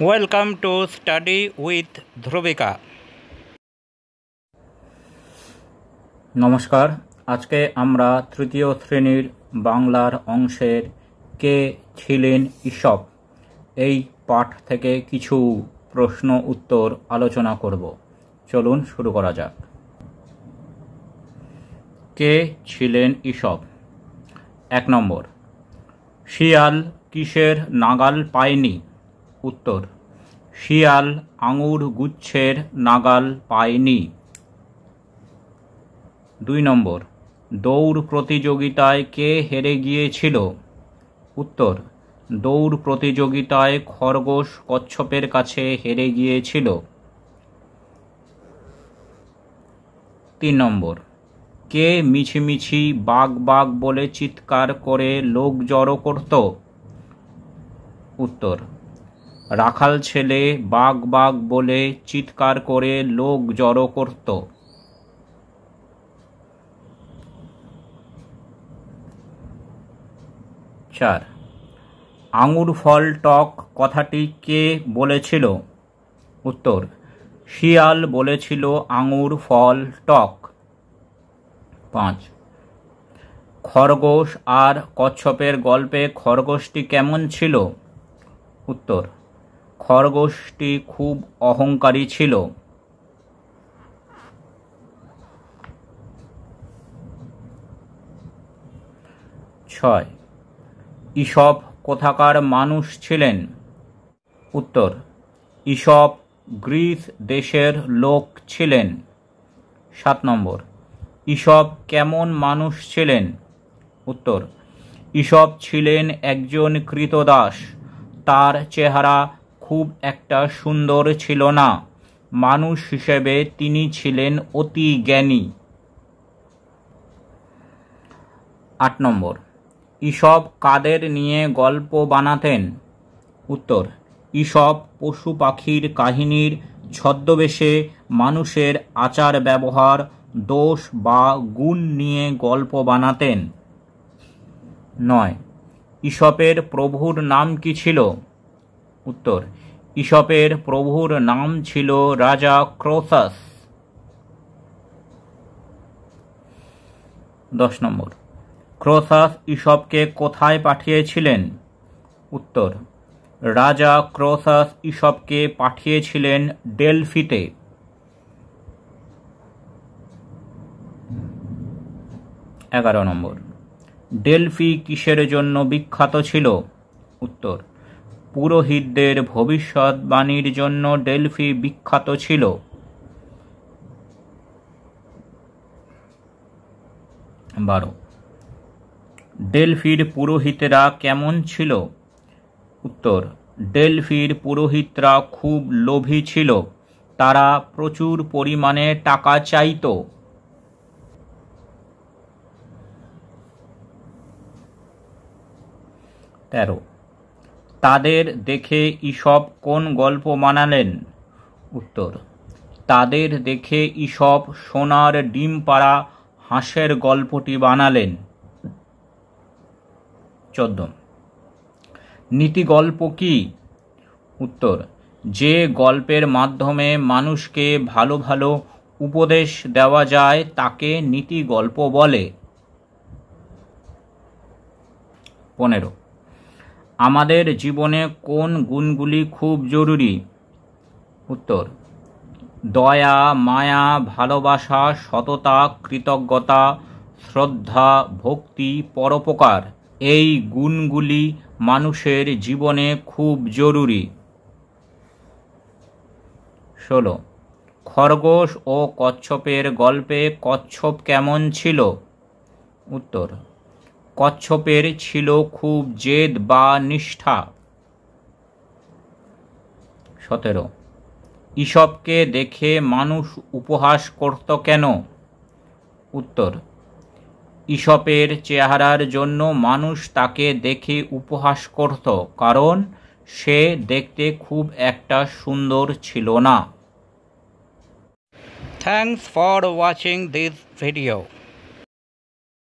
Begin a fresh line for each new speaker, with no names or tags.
Welcome to study with Dhruvika. নমস্কার। আজকে আমরা তৃতীয় শ্রেণীর বাংলার অংশের কে ছিলেন ঈশপ এই পাঠ থেকে কিছু প্রশ্ন উত্তর আলোচনা করব। চলুন শুরু করা যাক। কে ছিলেন ঈশপ? 1 নম্বর, শিয়াল কিসের নাগাল পায়নি? উত্তর, শিয়াল আঙুর গুচ্ছের নাগাল পায়নি। 2 নম্বর, দৌড় প্রতিযোগিতায় কে হেরে গিয়েছিল? উত্তর, দৌড় প্রতিযোগিতায় খরগোশ কচ্ছপের কাছে হেরে গিয়েছিল। 3 নম্বর, কে মিছিমিছি বাঘ বাঘ বলে চিৎকার করে লোক জড়ো করত? উত্তর, রাখাল ছেলে বাঘ বাঘ বলে চিৎকার করে লোক জড়ো করত। 4, আঙুর ফল টক কথাটি কে বলেছিল? উত্তর, শিয়াল বলেছিল আঙুর ফল টক। 5, খরগোশ আর কচ্ছপের গল্পে খরগোশটি কেমন ছিল? উত্তর, খরগোশটি খুব অহংকারী ছিল। 6, ঈশপ কোথাকার মানুষ ছিলেন? উত্তর, ঈশপ গ্রিস দেশের লোক ছিলেন। 7 নম্বর, ঈশপ কেমন মানুষ ছিলেন? উত্তর, ঈশপ ছিলেন একজন ক্রীতদাস। তার চেহারা খুব একটা সুন্দর ছিল না। মানুষ হিসেবে তিনি ছিলেন অতি জ্ঞানী। 8 নম্বর, ঈশপ কাদের নিয়ে গল্প বানাতেন? উত্তর, ঈশপ পশু পাখির কাহিনীর ছদ্মবেশে মানুষের আচার ব্যবহার, দোষ বা গুণ নিয়ে গল্প বানাতেন। 9, ঈশপের প্রভুর নাম কি ছিল? উত্তর, ঈশপের প্রভুর নাম ছিল রাজা ক্রোসাস। 10 নম্বর, ক্রোসাস ঈশপকে কোথায় পাঠিয়েছিলেন? উত্তর, রাজা ক্রোসাস ঈশপকে পাঠিয়েছিলেন ডেলফিতে। 11 নম্বর, ডেলফি কিসের জন্য বিখ্যাত ছিল? উত্তর, পুরোহিতদের ভবিষ্যৎবাণীর জন্য ডেলফি বিখ্যাত ছিল। 12, ডেলফির পুরোহিতেরা কেমন ছিল? উত্তর, ডেলফির পুরোহিতরা খুব লোভী ছিল। তারা প্রচুর পরিমাণে টাকা চাইত। 13, তাদের দেখে ঈশপ কোন গল্প বানালেন? উত্তর, তাদের দেখে ঈশপ সোনার ডিম পাড়া হাঁসের গল্পটি বানালেন। 14, নীতি গল্প কি? উত্তর, যে গল্পের মাধ্যমে মানুষকে ভালো ভালো উপদেশ দেওয়া যায় তাকে নীতি গল্প বলে। 15, আমাদের জীবনে কোন গুণগুলি খুব জরুরি? উত্তর, দয়া, মায়া, ভালোবাসা, সততা, কৃতজ্ঞতা, শ্রদ্ধা, ভক্তি, পরোপকার এই গুণগুলি মানুষের জীবনে খুব জরুরি। 16, খরগোশ ও কচ্ছপের গল্পে কচ্ছপ কেমন ছিল? উত্তর, কচ্ছপের ছিল খুব জেদ বা নিষ্ঠা। 17, ঈশপকে দেখে মানুষ উপহাস করত কেন? উত্তর, ঈশপের চেহারার জন্য মানুষ তাকে দেখে উপহাস করত, কারণ সে দেখতে খুব একটা সুন্দর ছিল না। Thanks for watching this video.